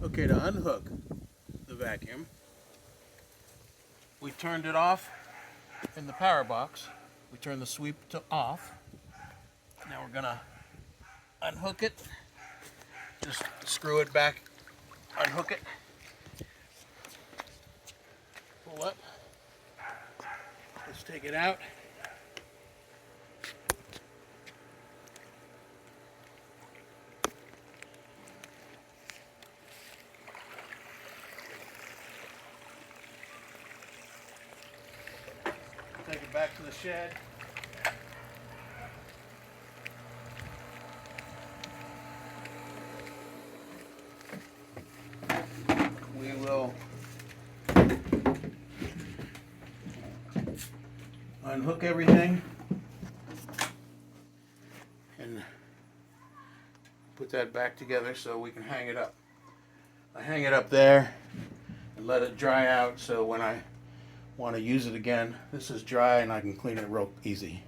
Okay, to unhook the vacuum, we turned it off in the power box. We turn the sweep to off. Now we're gonna unhook it. Just screw it back, unhook it, pull up. Let's take it out. Take it back to the shed. We will unhook everything and put that back together so we can hang it up. I hang it up there and let it dry out so when I want to use it again, this is dry and I can clean it real easy.